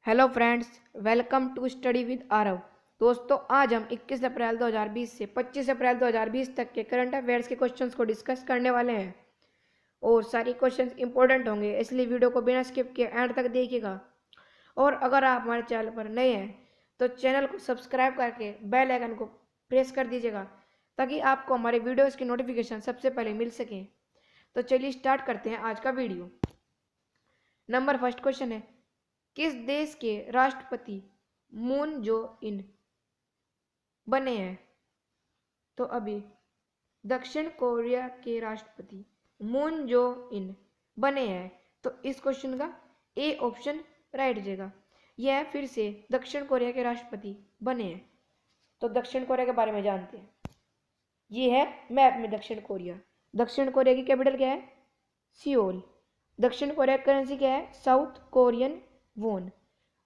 Hello friends, welcome to study with Aarav. दोस्तों, आज हम 21 अप्रैल 2020 से 25 अप्रैल 2020 तक के करंट अफेयर्स के क्वेश्चंस को डिस्कस करने वाले हैं और सारी क्वेश्चंस इंपॉर्टेंट होंगे, इसलिए वीडियो को बिना स्किप किए एंड तक देखिएगा। और अगर आप हमारे चैनल पर नए हैं तो चैनल को सब्सक्राइब करके बेल आइकन को प्रेस कर दीजिएगा ताकि आपको हमारे वीडियोज़ की नोटिफिकेशन सबसे पहले मिल सकें। तो चलिए स्टार्ट करते हैं आज का वीडियो। नंबर फर्स्ट क्वेश्चन है, किस देश के राष्ट्रपति मून जो इन बने हैं? तो अभी दक्षिण कोरिया के राष्ट्रपति मून जो इन बने हैं। तो इस क्वेश्चन का ए ऑप्शन राइट हो जाएगा। यह फिर से दक्षिण कोरिया के राष्ट्रपति बने हैं। तो दक्षिण कोरिया के बारे में जानते हैं। ये है मैप में दक्षिण कोरिया। दक्षिण कोरिया की कैपिटल क्या है? सियोल। दक्षिण कोरिया की करेंसी क्या है? साउथ कोरियन वोन।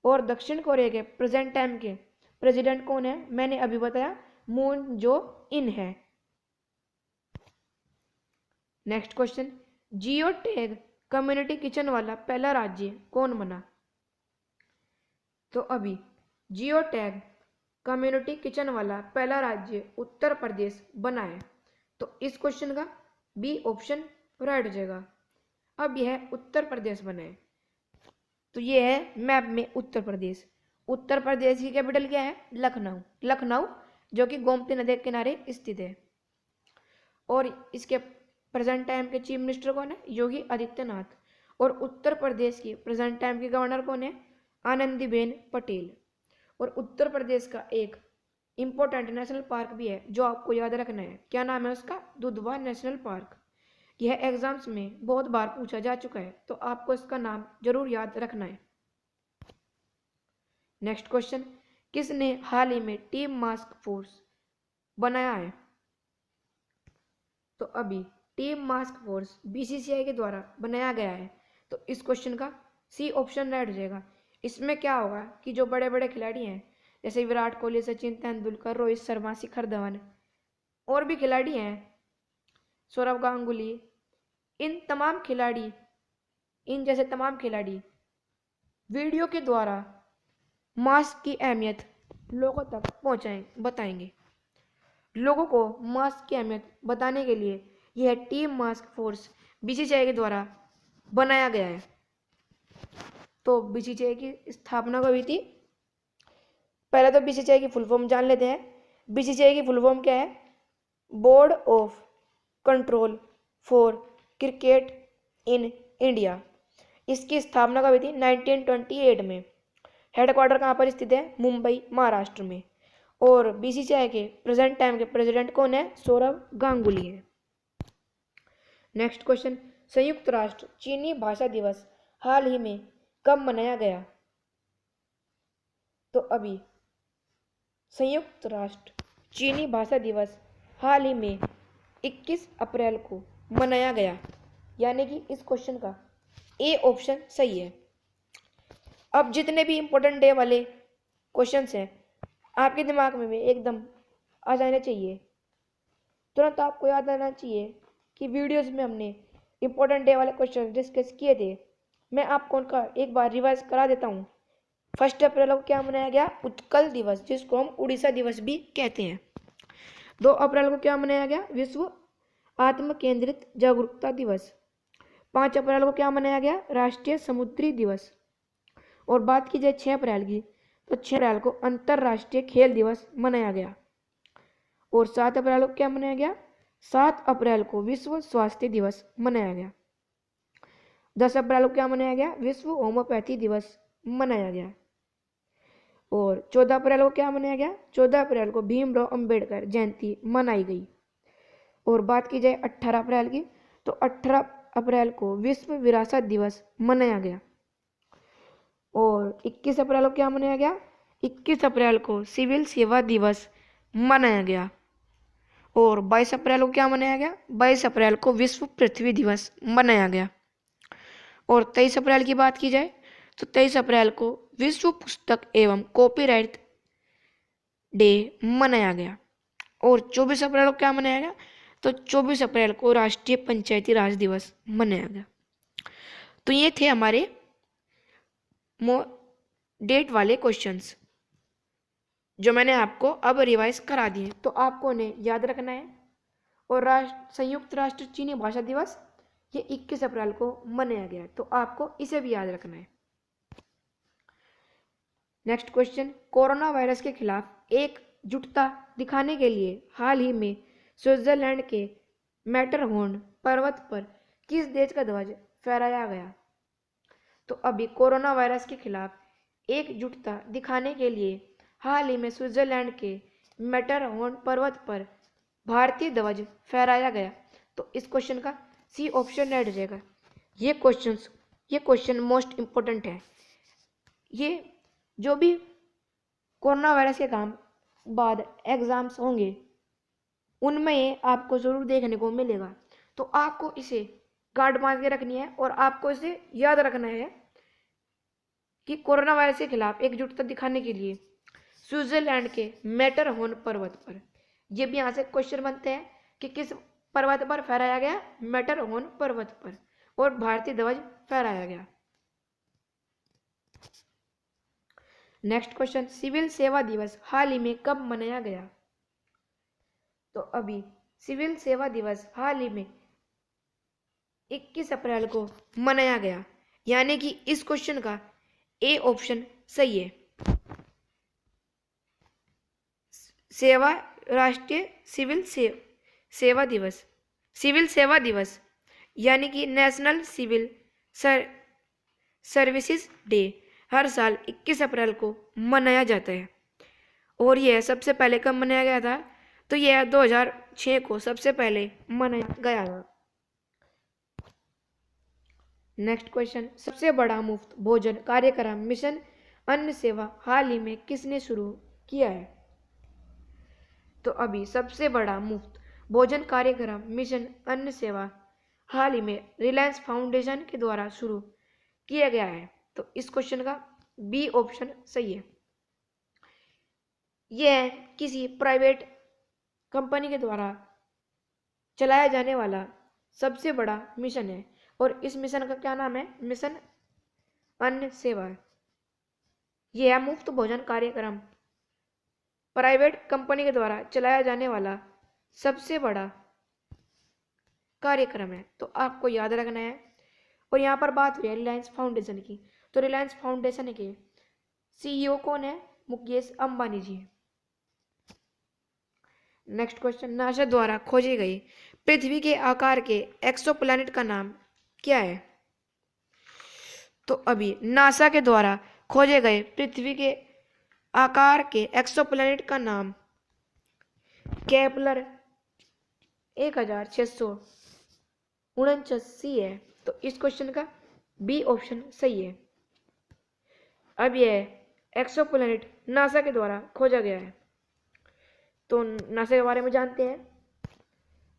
और दक्षिण कोरिया के प्रेजेंट टाइम के प्रेसिडेंट कौन है? मैंने अभी बताया, मून जो इन है। Next question, geo tag community kitchen वाला पहला राज्य कौन बना? तो अभी जियो टैग कम्युनिटी किचन वाला पहला राज्य उत्तर प्रदेश बना है। तो इस क्वेश्चन का बी ऑप्शन राइट हो जाएगा। अब यह उत्तर प्रदेश बना है। तो ये है मैप में उत्तर प्रदेश। उत्तर प्रदेश की कैपिटल क्या है? लखनऊ। लखनऊ जो कि गोमती नदी के किनारे स्थित है। और इसके प्रेजेंट टाइम के चीफ मिनिस्टर कौन है? योगी आदित्यनाथ। और उत्तर प्रदेश की प्रेजेंट टाइम की गवर्नर कौन है? आनंदीबेन पटेल। और उत्तर प्रदेश का एक इम्पोर्टेंट नेशनल पार्क भी है जो आपको याद रखना है। क्या नाम है उसका? Dudhwa national park. यह एग्जाम्स में बहुत बार पूछा जा चुका है, तो आपको इसका नाम जरूर याद रखना है। नेक्स्ट क्वेश्चन, किसने हाल ही में टीम मास्क फोर्स बनाया है? तो अभी टीम मास्क फोर्स बीसीसीआई के द्वारा बनाया गया है। तो इस क्वेश्चन का सी ऑप्शन राइट हो जाएगा। इसमें क्या होगा कि जो बड़े बड़े खिलाड़ी हैं जैसे विराट कोहली, सचिन तेंदुलकर, रोहित शर्मा, शिखर धवन और भी खिलाड़ी हैं, सौरव गांगुली, इन जैसे तमाम खिलाड़ी वीडियो के द्वारा मास्क की अहमियत लोगों तक बताएंगे। लोगों को मास्क की अहमियत बताने के लिए यह टीम मास्क फोर्स बीसीसीआई के द्वारा बनाया गया है। तो बीसीसीआई की स्थापना कब हुई थी? पहले तो बीसीसीआई की फुल फॉर्म जान लेते हैं। बीसीसीआई की फुल फॉर्म क्या है? Board of control for cricket in India. इसकी स्थापना कब हुई थी? 1928 में। हेडक्वार्टर कहाँ पर स्थित है? मुंबई, महाराष्ट्र में। और बीसीसीआई के प्रेजेंट टाइम के प्रेसिडेंट कौन है? सौरव गांगुली है। नेक्स्ट क्वेश्चन, संयुक्त राष्ट्र चीनी भाषा दिवस हाल ही में कब मनाया गया? तो अभी संयुक्त राष्ट्र चीनी भाषा दिवस हाल ही में 21 अप्रैल को मनाया गया। यानी कि इस क्वेश्चन का ए ऑप्शन सही है। अब जितने भी इंपॉर्टेंट डे वाले क्वेश्चंस हैं आपके दिमाग में भी एकदम आ जाने चाहिए। तुरंत आपको याद आना चाहिए कि वीडियोस में हमने इंपॉर्टेंट डे वाले क्वेश्चन डिस्कस किए थे। मैं आपको उनका एक बार रिवाइज करा देता हूँ। 1 अप्रैल को क्या मनाया गया? उत्कल दिवस, जिसको हम उड़ीसा दिवस भी कहते हैं। 2 अप्रैल को क्या मनाया गया? विश्व आत्म केंद्रित जागरूकता दिवस। 5 अप्रैल को क्या मनाया गया? राष्ट्रीय समुद्री दिवस। और बात की जाए 6 अप्रैल की, तो 6 अप्रैल को अंतर्राष्ट्रीय खेल दिवस मनाया गया। और 7 अप्रैल को क्या मनाया गया? 7 अप्रैल को विश्व स्वास्थ्य दिवस मनाया गया। 10 अप्रैल को क्या मनाया गया? विश्व होम्योपैथी दिवस मनाया गया। और 14 अप्रैल को क्या मनाया गया? 14 अप्रैल को भीमराव अंबेडकर जयंती मनाई गई। और बात की जाए 18 अप्रैल की, तो 18 अप्रैल को विश्व विरासत दिवस मनाया गया। और 21 अप्रैल को क्या मनाया गया? 21 अप्रैल को सिविल सेवा दिवस मनाया गया। और 22 अप्रैल को क्या मनाया गया? 22 अप्रैल को विश्व पृथ्वी दिवस मनाया गया। और 23 अप्रैल की बात की जाए तो 23 अप्रैल को विश्व पुस्तक एवं कॉपीराइट डे मनाया गया। और 24 अप्रैल को क्या मनाया गया? तो 24 अप्रैल को राष्ट्रीय पंचायती राज दिवस मनाया गया। तो ये थे हमारे डेट वाले क्वेश्चंस जो मैंने आपको अब रिवाइज करा दिए, तो आपको उन्हें याद रखना है। और संयुक्त राष्ट्र चीनी भाषा दिवस ये 21 अप्रैल को मनाया गया, तो आपको इसे भी याद रखना है। नेक्स्ट क्वेश्चन, कोरोना वायरस के खिलाफ एकजुटता दिखाने के लिए हाल ही में स्विट्जरलैंड के मैटरहोर्न पर्वत पर किस देश का ध्वज फहराया गया? तो अभी कोरोना वायरस के खिलाफ एकजुटता दिखाने के लिए हाल ही में स्विट्जरलैंड के मैटरहोर्न पर्वत पर भारतीय ध्वज फहराया गया, तो इस क्वेश्चन का सी ऑप्शन ऐड हो जाएगा। ये क्वेश्चन मोस्ट इंपॉर्टेंट है। ये जो भी कोरोना वायरस के काम बाद एग्जाम्स होंगे उनमें ये आपको ज़रूर देखने को मिलेगा, तो आपको इसे गांठ बांध के रखनी है और आपको इसे याद रखना है कि कोरोना वायरस के खिलाफ एकजुटता दिखाने के लिए स्विट्जरलैंड के मैटरहोर्न पर्वत पर, ये भी यहाँ से क्वेश्चन बनते हैं कि किस पर्वत पर फहराया गया? मैटरहोर्न पर्वत पर, और भारतीय ध्वज फहराया गया। नेक्स्ट क्वेश्चन, सिविल सेवा दिवस हाल ही में कब मनाया गया? तो अभी सिविल सेवा दिवस हाल ही में 21 अप्रैल को मनाया गया, यानी कि इस क्वेश्चन का ए ऑप्शन सही है। सेवा राष्ट्रीय सेवा दिवस यानी कि नेशनल सिविल सर्विसेज डे हर साल 21 अप्रैल को मनाया जाता है। और यह सबसे पहले कब मनाया गया था? तो यह 2006 को सबसे पहले मनाया गया था। नेक्स्ट क्वेश्चन, सबसे बड़ा मुफ्त भोजन कार्यक्रम मिशन अन्न सेवा हाल ही में किसने शुरू किया है? तो अभी सबसे बड़ा मुफ्त भोजन कार्यक्रम मिशन अन्न सेवा हाल ही में रिलायंस फाउंडेशन के द्वारा शुरू किया गया है, तो इस क्वेश्चन का बी ऑप्शन सही है। यह किसी प्राइवेट कंपनी के द्वारा चलाया जाने वाला सबसे बड़ा मिशन है, और इस मिशन का क्या नाम है? मिशन अन्न सेवा। यह मुफ्त भोजन कार्यक्रम प्राइवेट कंपनी के द्वारा चलाया जाने वाला सबसे बड़ा कार्यक्रम है, तो आपको याद रखना है। और यहाँ पर बात हुई है रिलायंस फाउंडेशन की, तो रिलायंस फाउंडेशन के सीईओ कौन है? मुकेश अंबानी जी। नेक्स्ट क्वेश्चन, नासा द्वारा खोजी गई पृथ्वी के आकार के एक्सोप्लैनेट का नाम क्या है? तो अभी नासा के द्वारा खोजे गए पृथ्वी के आकार के एक्सोप्लैनेट का नाम केपलर 1649 है, तो इस क्वेश्चन का बी ऑप्शन सही है। अब यह एक्सोप्लैनेट नासा के द्वारा खोजा गया है, तो नासा के बारे में जानते हैं।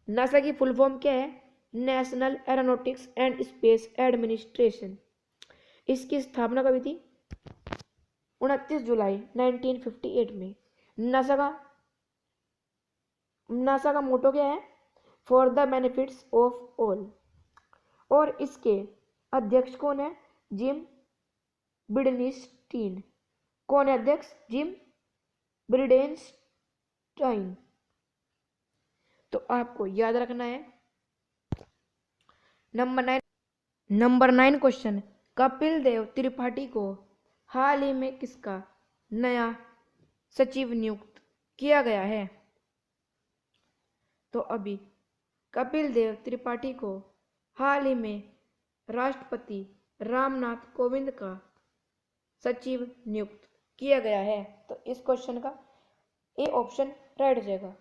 नासा की फुल फॉर्म क्या है? National aeronautics and space administration. इसकी स्थापना कभी थी? 29 जुलाई 1958 में। नासा का मोटो क्या है? For the benefits of all. और इसके अध्यक्ष कौन है? जिम ब्रिडेनस्टीन। कौन है अध्यक्ष? Gym Bridenstine. तो आपको याद रखना है। नंबर 9 क्वेश्चन, कपिल देव त्रिपाठी को हाल ही में किसका नया सचिव नियुक्त किया गया है? तो अभी कपिल देव त्रिपाठी को हाल ही में राष्ट्रपति रामनाथ कोविंद का सचिव नियुक्त किया गया है, तो इस क्वेश्चन का ए ऑप्शन राइट हो जाएगा।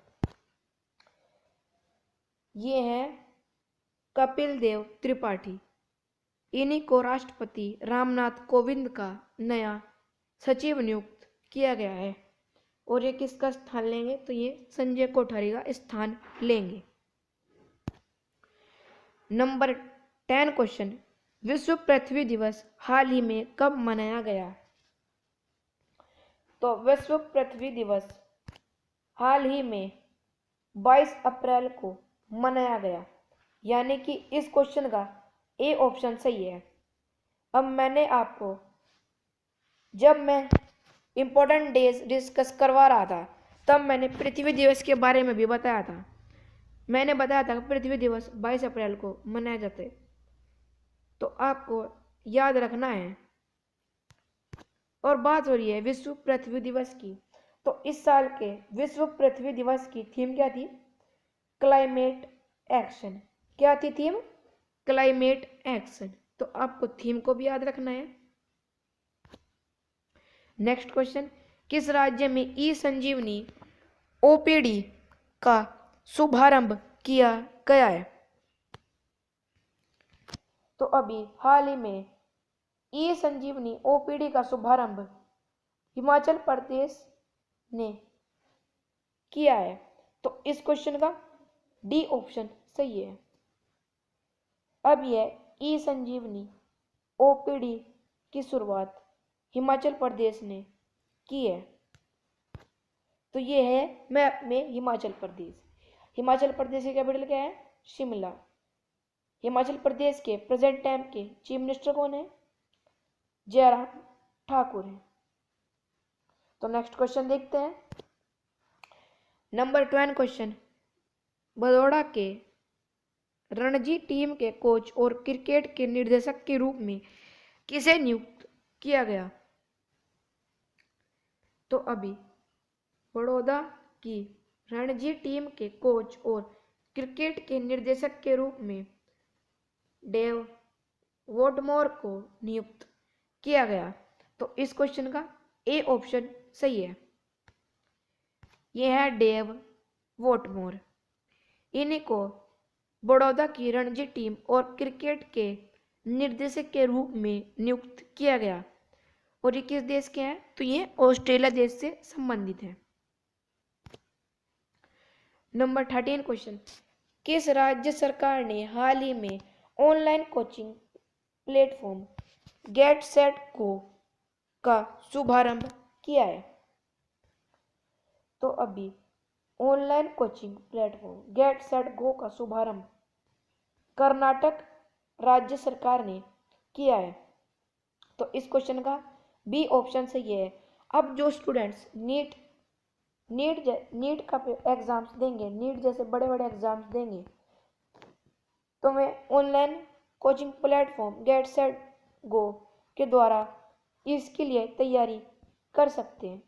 ये है कपिल देव त्रिपाठी, इन्हीं को राष्ट्रपति रामनाथ कोविंद का नया सचिव नियुक्त किया गया है। और ये किसका स्थान लेंगे? तो ये संजय कोठारी का स्थान लेंगे। नंबर 10 क्वेश्चन, विश्व पृथ्वी दिवस हाल ही में कब मनाया गया? तो विश्व पृथ्वी दिवस हाल ही में 22 अप्रैल को मनाया गया, यानी कि इस क्वेश्चन का ए ऑप्शन सही है। अब मैंने आपको जब मैं इम्पोर्टेंट डेज डिस्कस करवा रहा था तब मैंने पृथ्वी दिवस के बारे में भी बताया था। मैंने बताया था कि पृथ्वी दिवस 22 अप्रैल को मनाया जाता है, तो आपको याद रखना है। और बात हो रही है विश्व पृथ्वी दिवस की, तो इस साल के विश्व पृथ्वी दिवस की थीम क्या थी? Climate action. क्या थी थीम? Climate action. तो आपको थीम को भी याद रखना है। नेक्स्ट क्वेश्चन, किस राज्य में ई संजीवनी ओपीडी का शुभारंभ किया गया है? तो अभी हाल ही में ई संजीवनी ओपीडी का शुभारंभ हिमाचल प्रदेश ने किया है। तो इस क्वेश्चन का डी ऑप्शन सही है। अब यह ई संजीवनी ओपीडी की शुरुआत हिमाचल प्रदेश ने की है। तो ये है मैप में हिमाचल प्रदेश। हिमाचल प्रदेश की कैपिटल क्या है? शिमला। हिमाचल प्रदेश के प्रेजेंट टाइम के चीफ मिनिस्टर कौन है? जयराम ठाकुर है। तो नेक्स्ट क्वेश्चन देखते हैं। नंबर 12 क्वेश्चन, बड़ौदा के रणजी टीम के कोच और क्रिकेट के निर्देशक के रूप में किसे नियुक्त किया गया? तो अभी बड़ौदा की रणजी टीम के कोच और क्रिकेट के निर्देशक के रूप में डेव वोटमोर को नियुक्त किया गया। तो इस क्वेश्चन का ए ऑप्शन सही है। यह है डेव वोटमोर। इन्हीं को बड़ौदा की रणजी टीम और क्रिकेट के निर्देशक के रूप में नियुक्त किया गया। और ये किस देश के हैं? तो ये ऑस्ट्रेलिया देश से संबंधित है। नंबर 13 क्वेश्चन, किस राज्य सरकार ने हाल ही में online coaching platform get set गो का शुभारंभ किया है? तो अभी online coaching platform get set गो का शुभारंभ कर्नाटक राज्य सरकार ने किया है। तो इस क्वेश्चन का बी ऑप्शन सही है। अब जो स्टूडेंट्स नीट का एग्जाम्स देंगे, नीट जैसे बड़े बड़े एग्जाम्स देंगे, तो वे online coaching platform get set go के द्वारा इसके लिए तैयारी कर सकते हैं।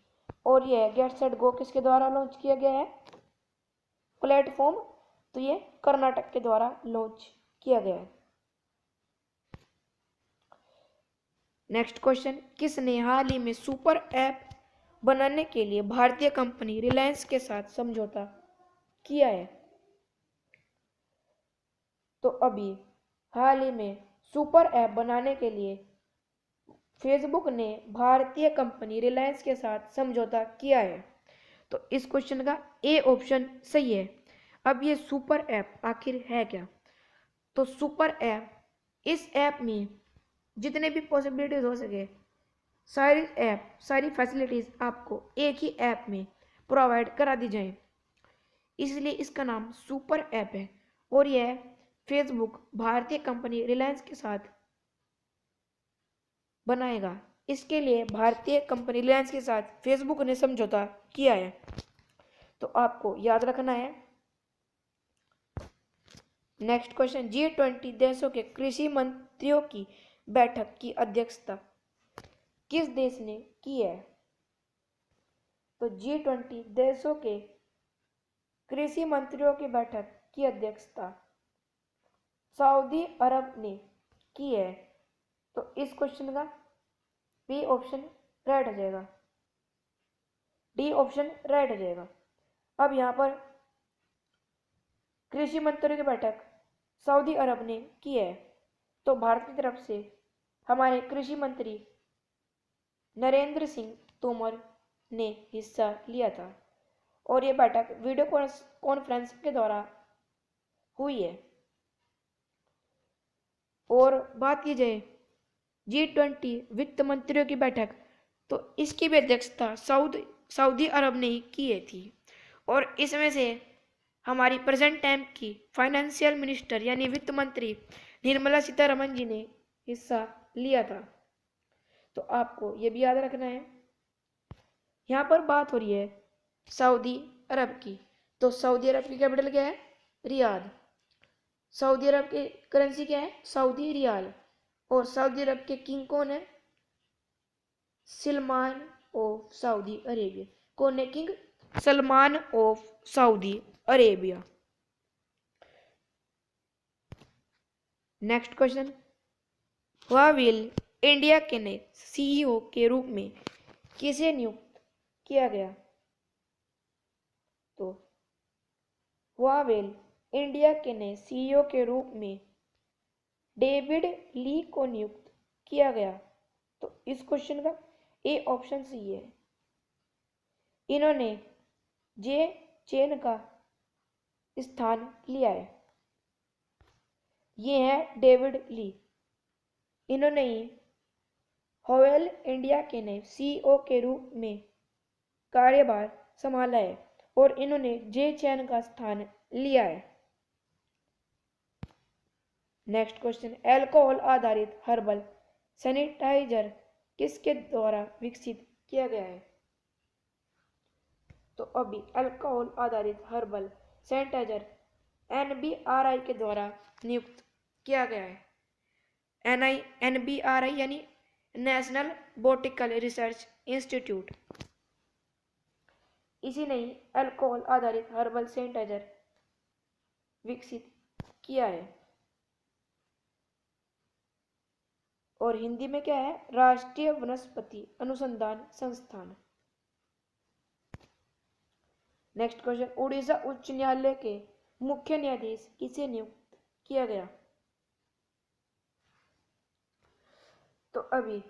और यह गेट सेट गो किसके द्वारा लॉन्च किया गया है प्लेटफॉर्म? तो ये कर्नाटक के द्वारा लॉन्च किया गया है। नेक्स्ट क्वेश्चन, किसने हाल ही में सुपर ऐप बनाने के लिए भारतीय कंपनी रिलायंस के साथ समझौता किया है? तो अभी हाल ही में सुपर ऐप बनाने के लिए फेसबुक ने भारतीय कंपनी रिलायंस के साथ समझौता किया है। तो इस क्वेश्चन का ए ऑप्शन सही है। अब ये सुपर ऐप आखिर है क्या? तो सुपर ऐप, इस ऐप में जितने भी पॉसिबिलिटीज हो सके सारी फैसिलिटीज आपको एक ही ऐप में प्रोवाइड करा दी जाए, इसलिए इसका नाम सुपर ऐप है। और यह फेसबुक भारतीय कंपनी रिलायंस के साथ बनाएगा। इसके लिए भारतीय कंपनी रिलायंस के साथ फेसबुक ने समझौता किया है। तो आपको याद रखना है। नेक्स्ट क्वेश्चन, G20 देशों के कृषि मंत्रियों की बैठक की अध्यक्षता किस देश ने की है? तो G20 देशों के कृषि मंत्रियों की बैठक की अध्यक्षता सऊदी अरब ने की है। तो इस क्वेश्चन का बी ऑप्शन राइट हो जाएगा, डी ऑप्शन राइट हो जाएगा। अब यहाँ पर कृषि मंत्रियों की बैठक सऊदी अरब ने की है, तो भारत की तरफ से हमारे कृषि मंत्री नरेंद्र सिंह तोमर ने हिस्सा लिया था। और ये बैठक वीडियो कॉन्फ्रेंस के द्वारा हुई है। और बात की जाए G20 वित्त मंत्रियों की बैठक, तो इसकी भी अध्यक्षता सऊदी अरब ने ही की थी। और इसमें से हमारी प्रेजेंट टाइम की फाइनेंशियल मिनिस्टर यानी वित्त मंत्री निर्मला सीतारमण जी ने हिस्सा लिया था। तो आपको ये भी याद रखना है। यहाँ पर बात हो रही है सऊदी अरब की, तो सऊदी अरब की कैपिटल क्या है? रियाद। सऊदी अरब की करेंसी क्या है? Saudi riyal. और सऊदी अरब के किंग कौन है? Salman of Saudi Arabia. कौन है king? Salman of Saudi Arabia. Next question, who will India के नए सीईओ के रूप में किसे नियुक्त किया गया? तो हुआवेल इंडिया के नए सीईओ के रूप में डेविड ली को नियुक्त किया गया। तो इस क्वेश्चन का ए ऑप्शन सही है। इन्होंने जे चेन का स्थान लिया है। ये है डेविड ली। इन्होंने ही हॉवेल इंडिया के नए सीईओ के रूप में कार्यभार संभाला है और इन्होंने जे चैन का स्थान लिया है। नेक्स्ट क्वेश्चन, अल्कोहल आधारित हर्बल सैनिटाइजर किसके द्वारा विकसित किया गया है? तो अभी अल्कोहल आधारित हर्बल सैनिटाइजर NBRI के द्वारा नियुक्त किया गया है। NBRI यानी नेशनल बोटिकल रिसर्च इंस्टीट्यूट। इसी ने अल्कोहल आधारित हर्बल सैनिटाइजर विकसित किया है। और हिंदी में क्या है? राष्ट्रीय वनस्पति अनुसंधान संस्थान। नेक्स्ट क्वेश्चन, उड़ीसा उच्च न्यायालय के मुख्य न्यायाधीश किसे नियुक्त किया गया? तो अभी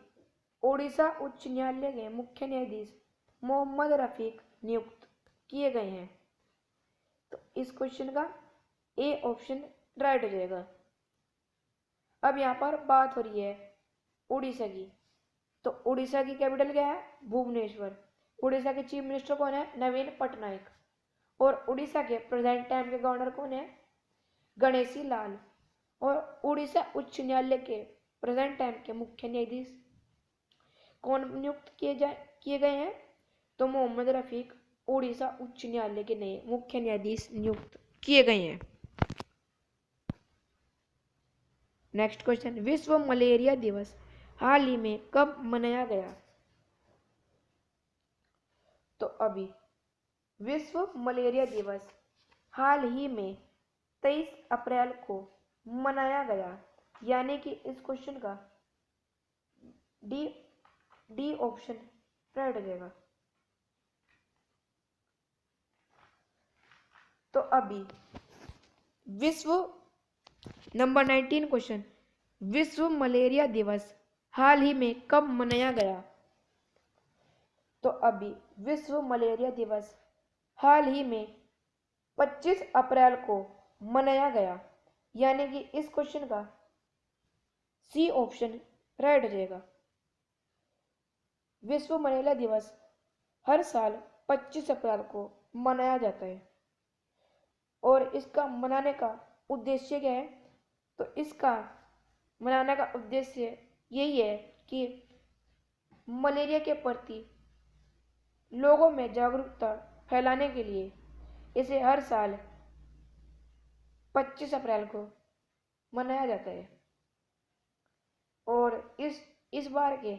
उड़ीसा उच्च न्यायालय के मुख्य न्यायाधीश मोहम्मद रफीक नियुक्त किए गए हैं। तो इस क्वेश्चन का ए ऑप्शन राइट हो जाएगा। अब यहाँ पर बात हो रही है उड़ीसा की, तो उड़ीसा की कैपिटल क्या है? भुवनेश्वर। उड़ीसा के चीफ मिनिस्टर कौन है? नवीन पटनायक। और उड़ीसा के प्रेजेंट टाइम के गवर्नर कौन है? गणेशी लाल। और उड़ीसा उच्च न्यायालय के प्रेजेंट टाइम के मुख्य न्यायाधीश कौन नियुक्त किए गए हैं? तो मोहम्मद रफीक उड़ीसा उच्च न्यायालय के नए मुख्य न्यायाधीश नियुक्त किए गए हैं। नेक्स्ट क्वेश्चन, विश्व मलेरिया दिवस हाल ही में कब मनाया गया? तो अभी विश्व मलेरिया दिवस हाल ही में 23 अप्रैल को मनाया गया, यानी कि इस क्वेश्चन का डी ऑप्शन राइट हो जाएगा। तो अभी विश्व नंबर 19 क्वेश्चन, विश्व मलेरिया दिवस हाल ही में कब मनाया गया? तो अभी विश्व मलेरिया दिवस हाल ही में 25 अप्रैल को मनाया गया, यानी कि इस क्वेश्चन का सी ऑप्शन राइट हो जाएगा। विश्व मलेरिया दिवस हर साल 25 अप्रैल को मनाया जाता है। और इसका मनाने का उद्देश्य क्या है? तो इसका मनाने का उद्देश्य यही है कि मलेरिया के प्रति लोगों में जागरूकता फैलाने के लिए इसे हर साल 25 अप्रैल को मनाया जाता है। और इस बार के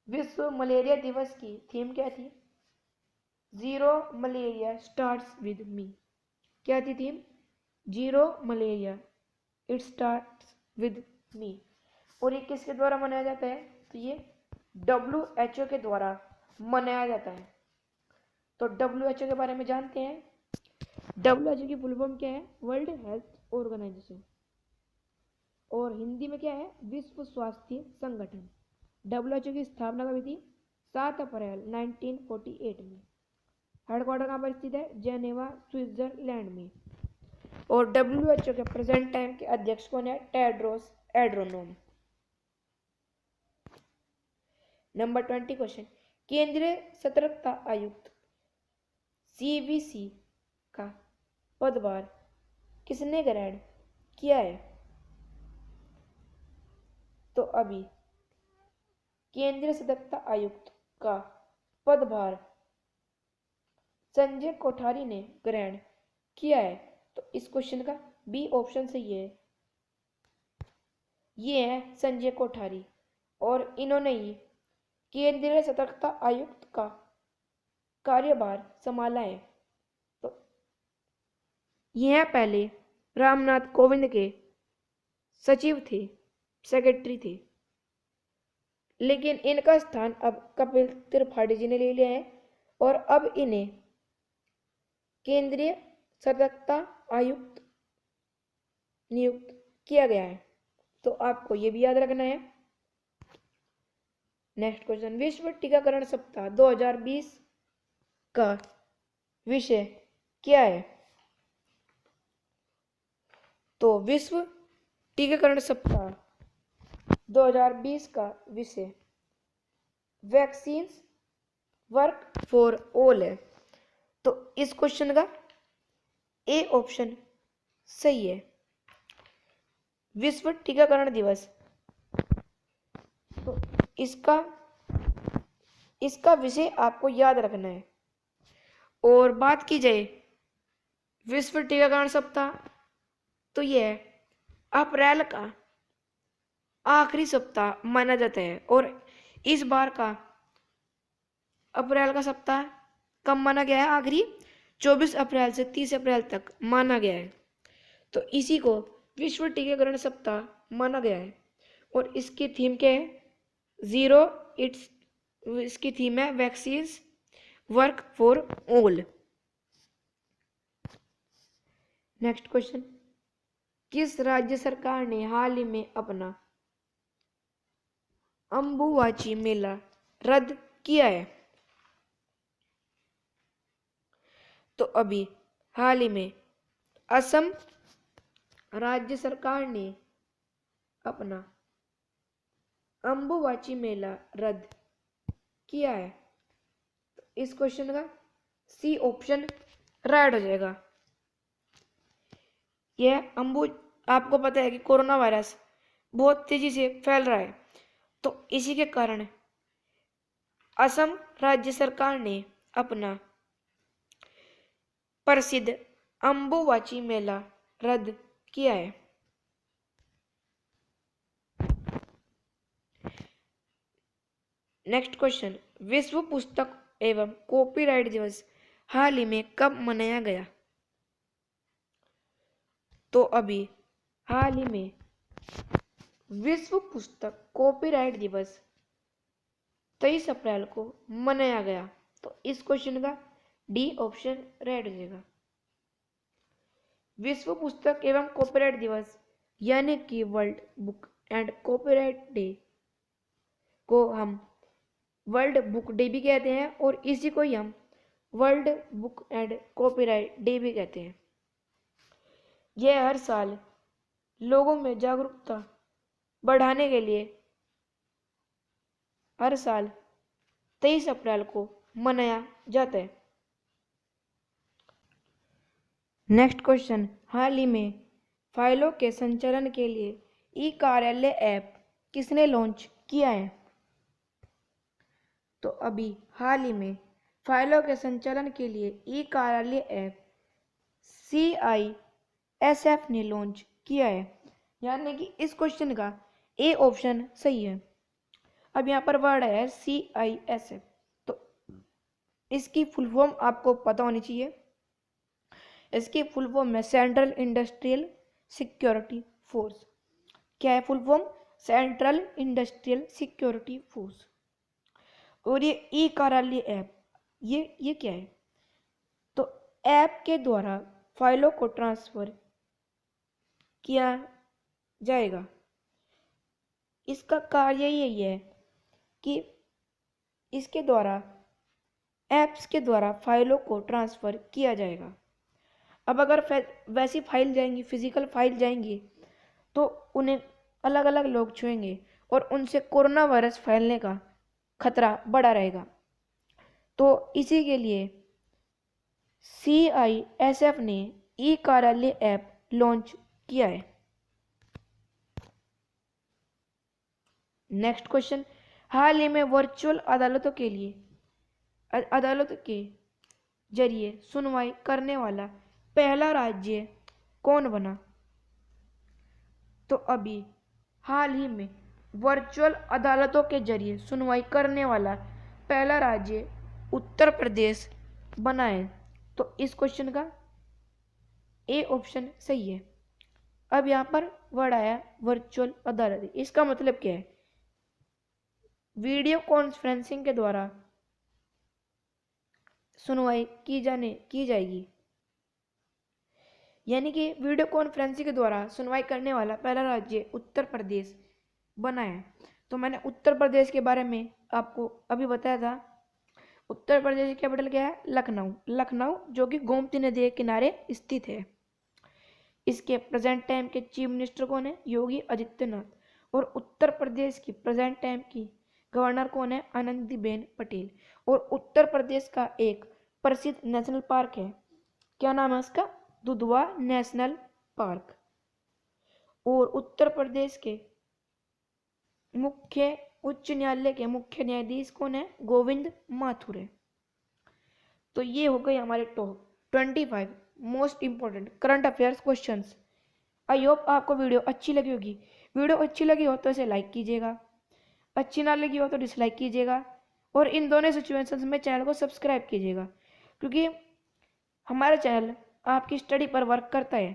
विश्व मलेरिया दिवस की थीम क्या थी? Zero malaria starts with me. क्या थी theme? Zero malaria it starts with me. और ये किसके द्वारा मनाया जाता है? तो ये WHO के द्वारा मनाया जाता है। तो WHO के बारे में जानते हैं। WHO की फुल फॉर्म क्या है? World Health Organization. और हिंदी में क्या है? विश्व स्वास्थ्य संगठन। WHO की स्थापना कभी थी? 7 अप्रैल 1948 में। हेडक्वार्टर कहाँ पर स्थित है? जेनेवा स्विट्जरलैंड में। और WHO के प्रेजेंट टाइम के अध्यक्ष कौन है? Tedros Adhanom. नंबर 20 क्वेश्चन, केंद्रीय सतर्कता आयुक्त CVC का पदभार किसने ग्रहण किया है? तो अभी केंद्रीय सतर्कता आयुक्त का पदभार संजय कोठारी ने ग्रहण किया है? तो इस क्वेश्चन का बी ऑप्शन सही है। ये है संजय कोठारी और इन्होंने ही केंद्रीय सतर्कता आयुक्त का कार्यभार संभाला है। तो यह पहले रामनाथ कोविंद के सचिव थे, सेक्रेटरी थे, लेकिन इनका स्थान अब कपिल त्रिपाठी जी ने ले लिया है और अब इन्हें केंद्रीय सतर्कता आयुक्त नियुक्त किया गया है। तो आपको ये भी याद रखना है। नेक्स्ट क्वेश्चन, विश्व टीकाकरण सप्ताह 2020 का विषय क्या है? तो विश्व टीकाकरण सप्ताह 2020 का विषय वैक्सीन वर्क फॉर ऑल है। तो इस क्वेश्चन का ए ऑप्शन सही है। विश्व टीकाकरण दिवस, तो इसका विषय आपको याद रखना है। और बात की जाए विश्व टीकाकरण सप्ताह, तो यह अप्रैल का आखिरी सप्ताह माना जाता है और इस बार का अप्रैल का सप्ताह कब माना गया है? आखिरी 24 अप्रैल से 30 अप्रैल तक माना गया है। तो इसी को विश्व टीकाकरण सप्ताह माना गया है और इसकी थीम क्या है? इसकी थीम है vaccine work for all. Next question, किस राज्य सरकार ने हाल ही में अपना अंबुबाची मेला रद्द किया है? तो अभी हाल ही में असम राज्य सरकार ने अपना अंबुबाची मेला रद्द किया है। तो इस क्वेश्चन का सी ऑप्शन राइट हो जाएगा। यह आपको पता है कि कोरोना वायरस बहुत तेजी से फैल रहा है, तो इसी के कारण असम राज्य सरकार ने अपना प्रसिद्ध अंबुबाची मेला रद्द किया है। नेक्स्ट क्वेश्चन, विश्व पुस्तक एवं कॉपीराइट दिवस हाल ही में कब मनाया गया? तो अभी हाल ही में विश्व पुस्तक कॉपीराइट दिवस 23 अप्रैल को मनाया गया। तो इस क्वेश्चन का डी ऑप्शन राइट हो जाएगा। विश्व पुस्तक एवं कॉपीराइट दिवस यानी कि world book and copyright day को हम वर्ल्ड बुक डे भी कहते हैं और इसी को ही हम world book and copyright day भी कहते हैं। यह हर साल लोगों में जागरूकता बढ़ाने के लिए हर साल 23 अप्रैल को मनाया जाता है। नेक्स्ट क्वेश्चन, हाल ही में फाइलों के संचालन के लिए ई कार्यालय ऐप किसने लॉन्च किया है? तो अभी हाल ही में फाइलों के संचालन के लिए ई कार्यालय ऐप CISF ने लॉन्च किया है, यानी कि इस क्वेश्चन का ए ऑप्शन सही है। अब यहाँ पर वर्ड है CISF, तो इसकी फुल फॉर्म आपको पता होनी चाहिए। इसकी फुल फॉर्म है सेंट्रल इंडस्ट्रियल सिक्योरिटी फोर्स। क्या है full form? Central industrial security force. और ये ई कार्यालय ऐप ये क्या है? तो ऐप के द्वारा फाइलों को ट्रांसफर किया जाएगा। इसका कार्य यही है कि इसके द्वारा ऐप्स के द्वारा फाइलों को ट्रांसफर किया जाएगा। अब अगर वैसी फाइल जाएंगी, फिजिकल फाइल जाएंगी, तो उन्हें अलग अलग लोग छुएंगे और उनसे कोरोना वायरस फैलने का खतरा बढ़ा रहेगा। तो इसी के लिए CISF ने ई कार्यालय ऐप लॉन्च किया है। नेक्स्ट क्वेश्चन, हाल ही में वर्चुअल अदालतों के लिए अदालत के जरिए सुनवाई करने वाला पहला राज्य कौन बना? तो अभी हाल ही में वर्चुअल अदालतों के जरिए सुनवाई करने वाला पहला राज्य उत्तर प्रदेश बना है। तो इस क्वेश्चन का ए ऑप्शन सही है। अब यहाँ पर वर्ड आया वर्चुअल अदालत, इसका मतलब क्या है? वीडियो कॉन्फ्रेंसिंग के द्वारा सुनवाई की जाएगी, यानी कि वीडियो कॉन्फ्रेंसिंग के द्वारा सुनवाई करने वाला पहला राज्य उत्तर प्रदेश बना है। तो मैंने उत्तर प्रदेश के बारे में आपको अभी बताया था। उत्तर प्रदेश की कैपिटल क्या है? लखनऊ, जो कि गोमती नदी के किनारे स्थित है। इसके प्रेजेंट टाइम के चीफ मिनिस्टर कौन है? योगी आदित्यनाथ। और उत्तर प्रदेश की प्रेजेंट टाइम की गवर्नर कौन है? आनंदीबेन पटेल। और उत्तर प्रदेश का एक प्रसिद्ध नेशनल पार्क है, क्या नाम है उसका? Dudhwa national park. और उत्तर प्रदेश के मुख्य उच्च न्यायालय के मुख्य न्यायाधीश कौन है? गोविंद माथुर है। तो ये हो गई हमारे top 25 most important current affairs questions. I hope आपको वीडियो अच्छी लगी होगी। वीडियो अच्छी लगी हो तो इसे लाइक कीजिएगा, अच्छी ना लगी हो तो डिसलाइक कीजिएगा। और इन दोनों सिचुएशंस में चैनल को सब्सक्राइब कीजिएगा, क्योंकि हमारा चैनल आपकी स्टडी पर वर्क करता है।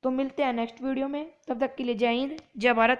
तो मिलते हैं नेक्स्ट वीडियो में, तब तक के लिए जय हिंद, जय भारत।